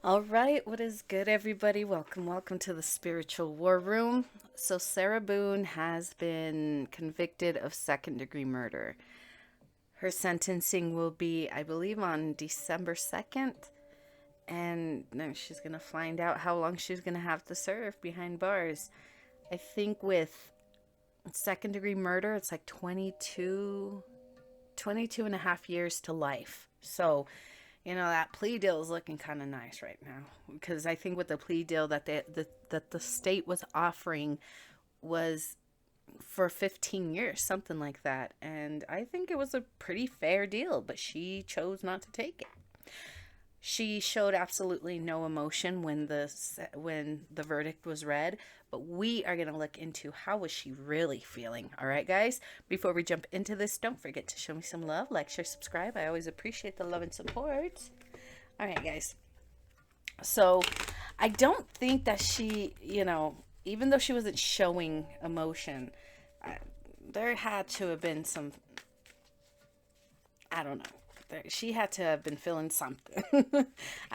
All right, what is good, everybody? Welcome to the Spiritual War Room. So, Sarah Boone has been convicted of second-degree murder. Her sentencing will be, I believe, on December 2nd, and then she's going to find out how long she's going to have to serve behind bars. I think with second-degree murder, it's like 22 and a half years to life. So, that plea deal is looking kind of nice right now, because I think with the plea deal that the state was offering was for 15 years, something like that. And I think it was a pretty fair deal, but she chose not to take it. She showed absolutely no emotion when the verdict was read, but we are going to look into how was she really feeling. All right, guys, before we jump into this, don't forget to show me some love, like, share, subscribe. I always appreciate the love and support. All right, guys. So I don't think that she, even though she wasn't showing emotion, there had to have been some, I don't know. She had to have been feeling something.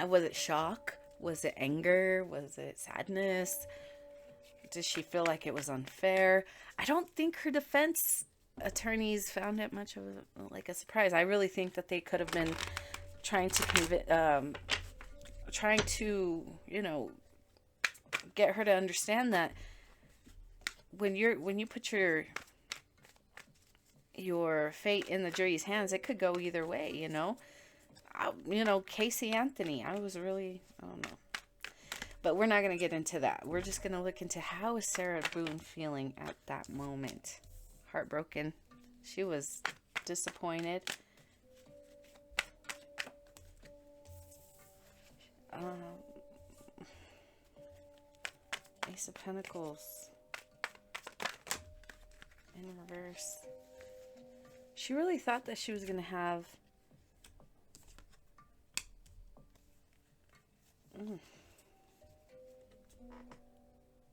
Was it shock? Was it anger? Was it sadness? Did she feel like it was unfair? I don't think her defense attorneys found it much of a surprise. I really think that they could have been trying to get her to understand that when you put your fate in the jury's hands, it could go either way. Casey Anthony, I don't know, but we're not going to get into that. We're just going to look into how is Sarah Boone feeling at that moment. Heartbroken. She was disappointed. Ace of Pentacles in reverse. She really thought that she was going to have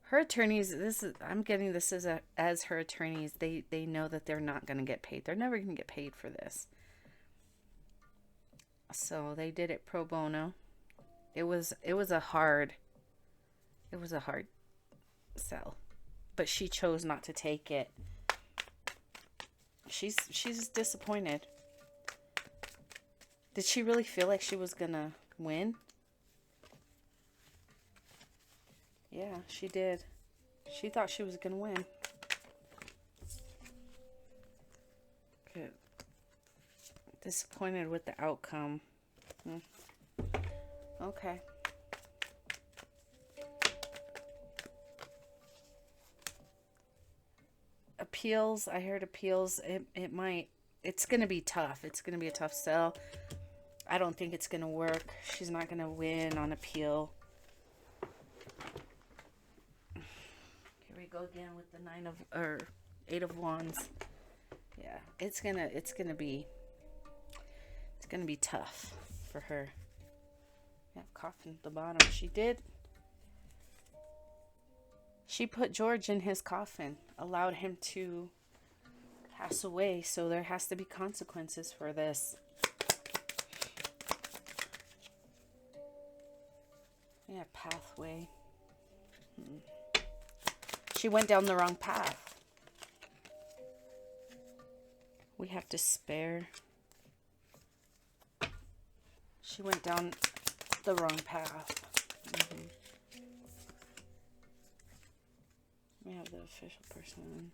her attorneys. I'm getting this as her attorneys. They know that they're not going to get paid. They're never going to get paid for this. So they did it pro bono. It was a hard sell, but she chose not to take it. She's disappointed. Did she really feel like she was gonna win? Yeah, she did. She thought she was gonna win. Good. Disappointed with the outcome. Okay. Appeals. I heard appeals. It's going to be tough. It's going to be a tough sell. I don't think it's going to work. She's not going to win on appeal. Here we go again with the Eight of Wands. Yeah, it's going to be tough for her. Yeah, coffin at the bottom. She put George in his coffin, allowed him to pass away, so there has to be consequences for this. Yeah, pathway. She went down the wrong path. We have despair. She went down the wrong path. We have the official person.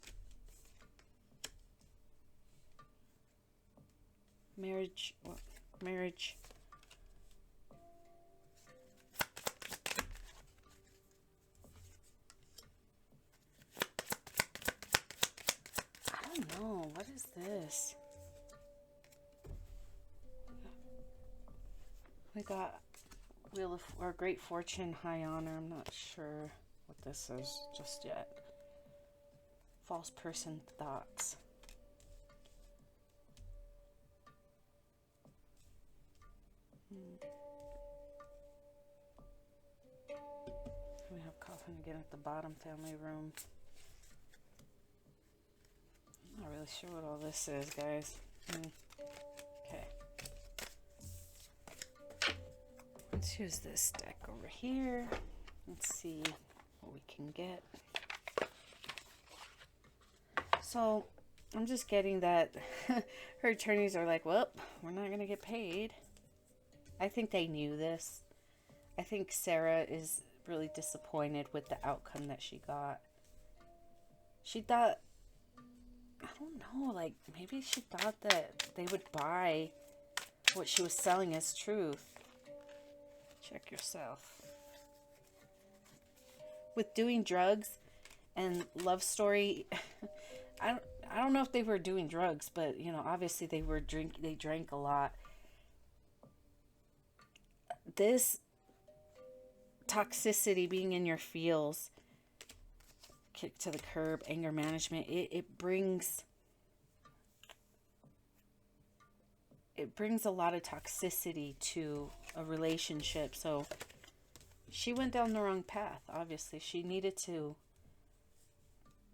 Marriage. What? Marriage. I don't know. What is this? We got Wheel of or Great Fortune, High Honor. I'm not sure what this is just yet. False person thoughts. We have coffin again at the bottom, family room. I'm not really sure what all this is, guys. Okay. Let's use this deck over here. Let's see what we can get. So I'm just getting that her attorneys are like, well, we're not going to get paid. I think they knew this. I think Sarah is really disappointed with the outcome that she got. She thought, I don't know, like maybe she thought that they would buy what she was selling as truth. Check yourself. With doing drugs and love story, I don't know if they were doing drugs, but you know, obviously they drank a lot. This toxicity being in your feels, kick to the curb, anger management, it brings a lot of toxicity to a relationship. So she went down the wrong path. Obviously she needed to,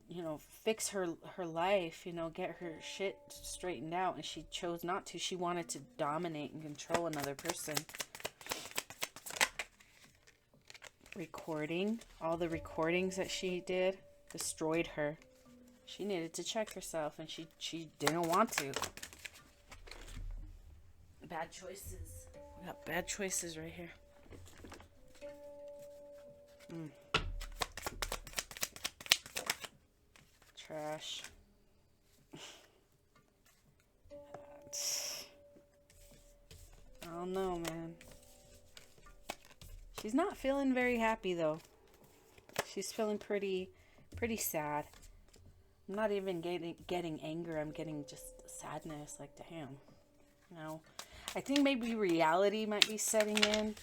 you know, fix her life, you know, get her shit straightened out, and she chose not to. She wanted to dominate and control another person. Recording, all the recordings that she did destroyed her. She needed to check herself, and she didn't want to. Bad choices. We got bad choices right here. Trash. I don't know, man. She's not feeling very happy though. She's feeling pretty sad. I'm not even getting anger. I'm getting just sadness. Like, damn. You know, I think maybe reality might be setting in.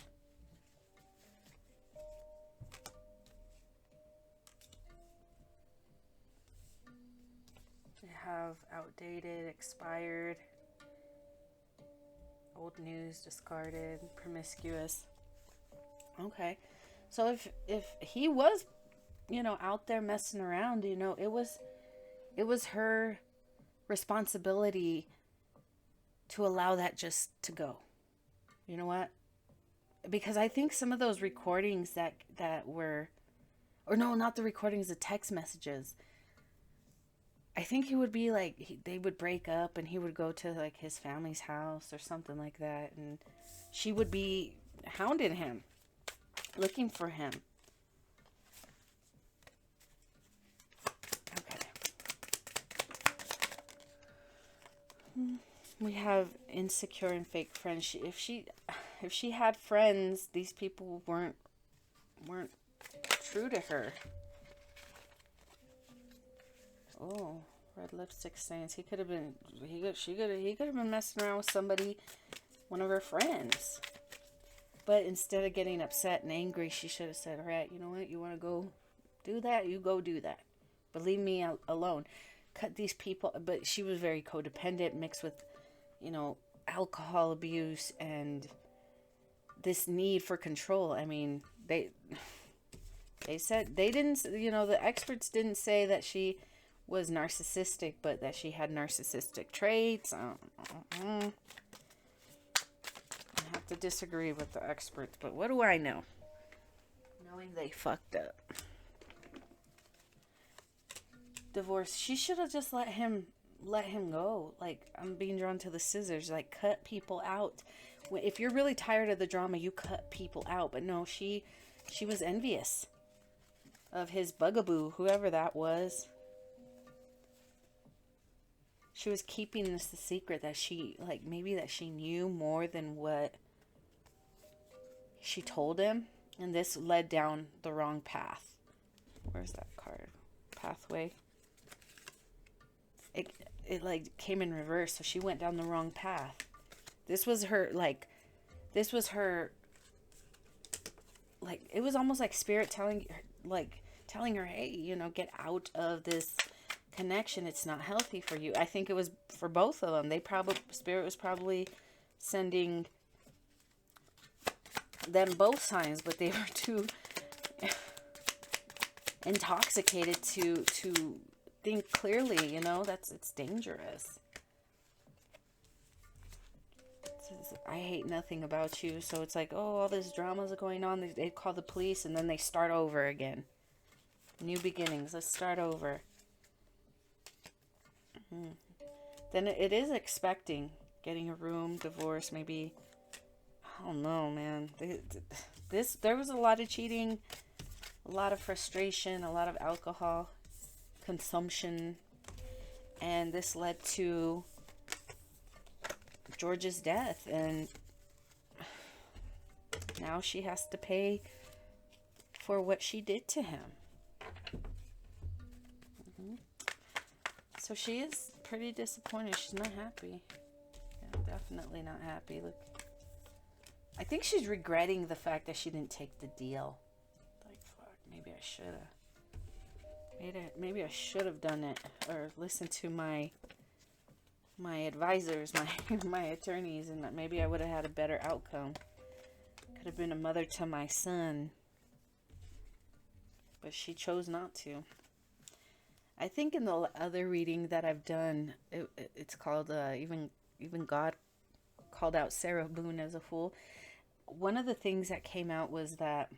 We have outdated, expired, old news, discarded, promiscuous. Okay. So if he was, you know, out there messing around, you know, it was her responsibility to allow that just to go. You know what? Because I think some of those recordings that were, or no, not the recordings, the text messages. I think he would be like, they would break up and he would go to like his family's house or something like that. And she would be hounding him, looking for him. Okay. We have insecure and fake friends. If she had friends, these people weren't true to her. Oh, red lipstick stains. He could have been messing around with somebody, one of her friends. But instead of getting upset and angry, she should have said, all right, you know what? You want to go do that? You go do that. But leave me alone. Cut these people. But she was very codependent, mixed with, you know, alcohol abuse and this need for control. I mean, they said, they didn't, you know, the experts didn't say that she was narcissistic, but that she had narcissistic traits. I have to disagree with the experts, but what do I know? Knowing they fucked up. Divorce. She should have just let him go. Like, I'm being drawn to the scissors. Like, cut people out. If you're really tired of the drama, you cut people out. But no, she was envious of his bugaboo, whoever that was. She was keeping this a secret that she, like, maybe that she knew more than what she told him. And this led down the wrong path. Where's that card? Pathway. It like came in reverse, so she went down the wrong path. This was her, it was almost like spirit telling her, hey, you know, get out of this connection. It's not healthy for you. I think it was for both of them. Spirit was probably sending them both signs, but they were too intoxicated to think clearly, you know. It's dangerous. Says, I hate nothing about you. So it's like, oh, all this drama's going on. They call the police and then they start over again. New beginnings. Let's start over. Then it is expecting getting a room, divorce, maybe. I don't know, man. There was a lot of cheating, a lot of frustration, a lot of alcohol consumption, and this led to George's death, and now she has to pay for what she did to him. So she is pretty disappointed. She's not happy. Yeah, definitely not happy. Look, I think she's regretting the fact that she didn't take the deal. Like, fuck, maybe I should have. Maybe I should have done it, or listened to my advisors, my attorneys, and maybe I would have had a better outcome. Could have been a mother to my son, but she chose not to. I think in the other reading that I've done, it's called even God called out Sarah Boone as a fool. One of the things that came out was that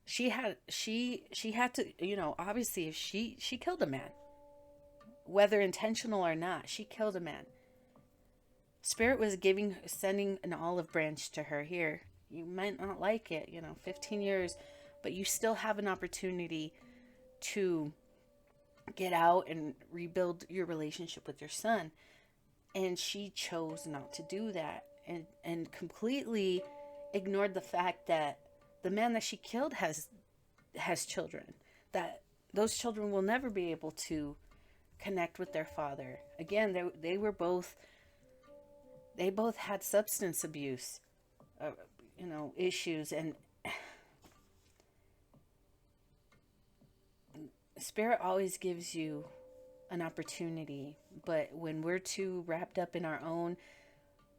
she had to, you know, obviously if she killed a man, whether intentional or not, she killed a man. Spirit was sending an olive branch to her. Here, you might not like it, you know, 15 years, but you still have an opportunity to get out and rebuild your relationship with your son. And she chose not to do that, and completely ignored the fact that the man that she killed has children, that those children will never be able to connect with their father. Again, they both had substance abuse you know, issues, and Spirit always gives you an opportunity, but when we're too wrapped up in our own,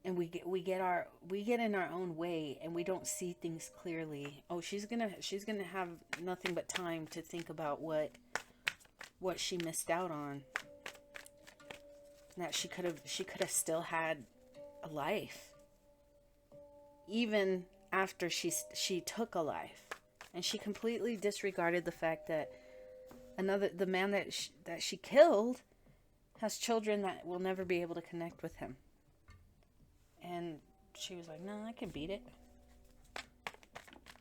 and we get in our own way, and we don't see things clearly. Oh, she's gonna have nothing but time to think about what she missed out on. That she could have still had a life, even after she took a life, and she completely disregarded the fact that the man that she killed has children that will never be able to connect with him. And she was like, "No, I can beat it."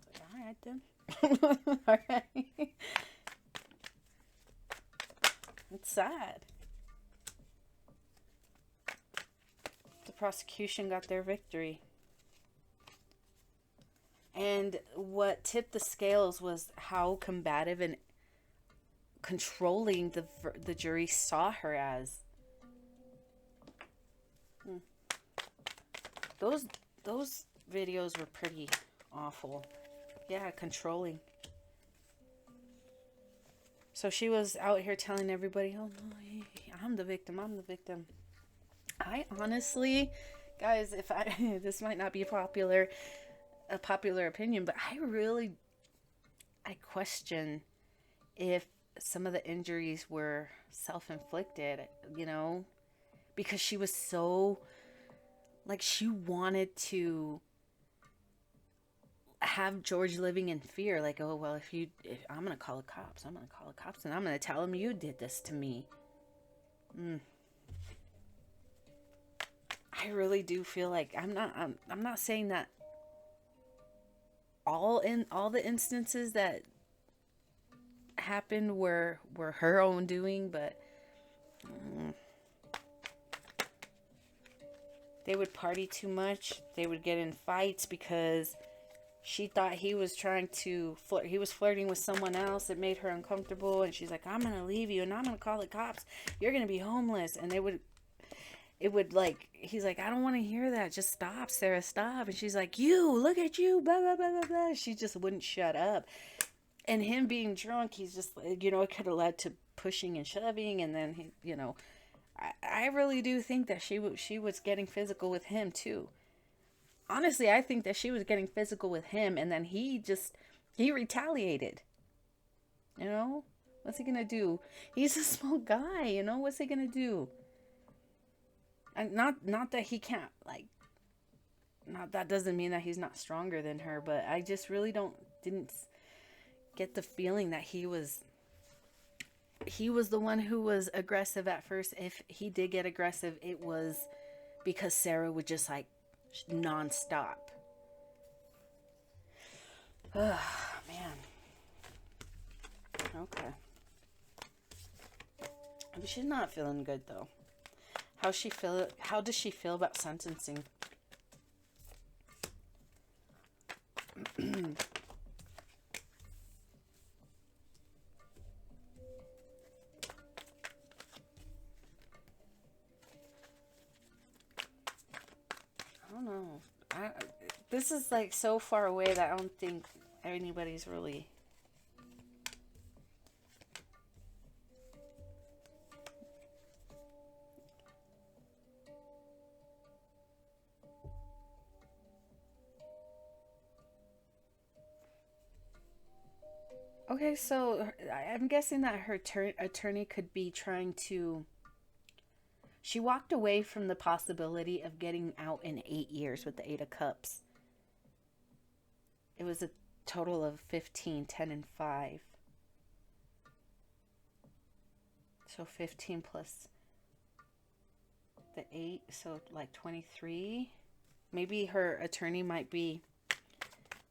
Like, all right then. All right. It's sad. The prosecution got their victory. And what tipped the scales was how combative and controlling the jury saw her as. Those videos were pretty awful. Yeah, controlling. So she was out here telling everybody, "Oh no, I'm the victim. I'm the victim." I honestly, guys, this might not be a popular opinion, but I question if some of the injuries were self-inflicted, you know, because she was so, like, she wanted to have George living in fear. Like, oh, well, if I'm going to call the cops, and I'm going to tell them you did this to me. I really do feel like I'm not saying that all the instances that happened were her own doing, but they would party too much. They would get in fights because she thought he was trying to flirt. He was flirting with someone else. It made her uncomfortable, and she's like, "I'm gonna leave you, and I'm gonna call the cops. You're gonna be homeless." And he's like, "I don't want to hear that. Just stop, Sarah, stop." And she's like, "You, look at you, blah, blah, blah, blah, blah." She just wouldn't shut up. And him being drunk, he's just, you know, it could have led to pushing and shoving. And then, he, you know, I really do think that she was getting physical with him too. Honestly, I think that she was getting physical with him, and then he retaliated. You know, what's he gonna do? He's a small guy, you know, what's he gonna do? And not that he can't, like, not, that doesn't mean that he's not stronger than her, but I just really didn't get the feeling that he was the one who was aggressive at first. If he did get aggressive, it was because Sarah would just like nonstop. Ugh, man. Okay. She's not feeling good though. How does she feel about sentencing? I don't know. This is like so far away that I don't think anybody's really... Okay, so I'm guessing that her attorney could be trying to... She walked away from the possibility of getting out in 8 years with the 8 of Cups. It was a total of 15, 10, and 5. So 15 plus the 8, so like 23. Maybe her attorney might be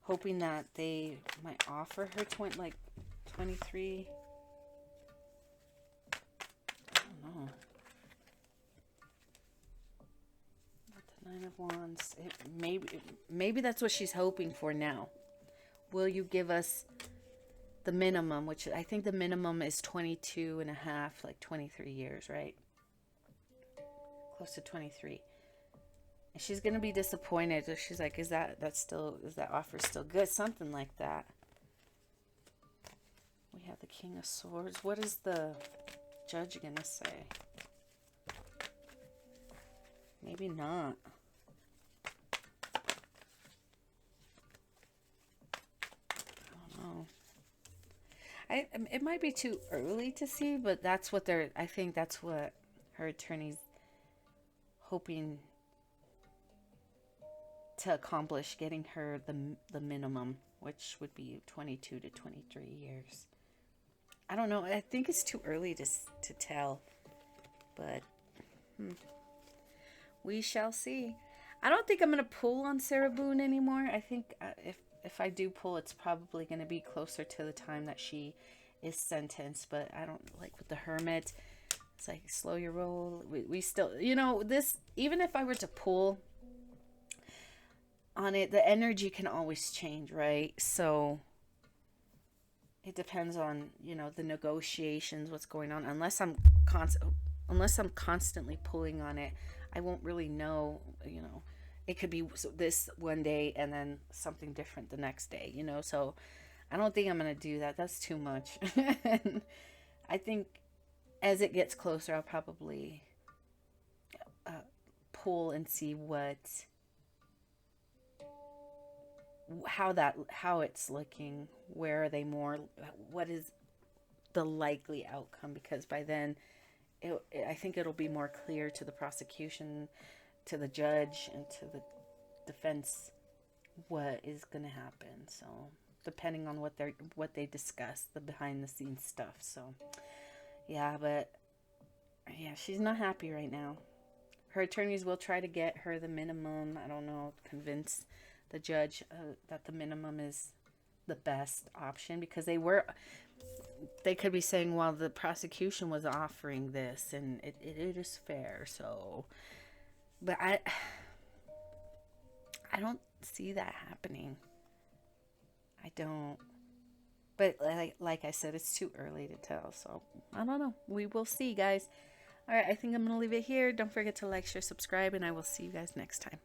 hoping that they might offer her 23. I don't know. The 9 of Wands. Maybe that's what she's hoping for now. Will you give us the minimum, which I think the minimum is 22 and a half, like 23 years, right? Close to 23. And she's going to be disappointed. She's like, is that offer still good? Something like that. We have the King of Swords. What is the judge going to say? Maybe not. I don't know. It might be too early to see, but that's what I think that's what her attorney's hoping to accomplish, getting her the minimum, which would be 22 to 23 years. I don't know. I think it's too early to tell, but we shall see. I don't think I'm going to pull on Sarah Boone anymore. I think if I do pull, it's probably going to be closer to the time that she is sentenced, but I don't like with the Hermit. It's like, slow your roll. We still, this, even if I were to pull on it, the energy can always change, right? So it depends on, the negotiations, what's going on. Unless I'm constantly pulling on it, I won't really know, It could be this one day and then something different the next day, So I don't think I'm going to do that. That's too much. And I think as it gets closer, I'll probably pull and see how it's looking. Where are they more? What is the likely outcome? Because by then, I think it'll be more clear to the prosecution, to the judge, and to the defense what is going to happen. So depending on what they discuss, the behind the scenes stuff. So yeah, but yeah, she's not happy right now. Her attorneys will try to get her the minimum. I don't know, convince the judge that the minimum is the best option, because they could be saying, well, the prosecution was offering this and it is fair. So, but I don't see that happening. I don't. But like I said, it's too early to tell. So I don't know. We will see, guys. All right, I think I'm going to leave it here. Don't forget to like, share, subscribe, and I will see you guys next time.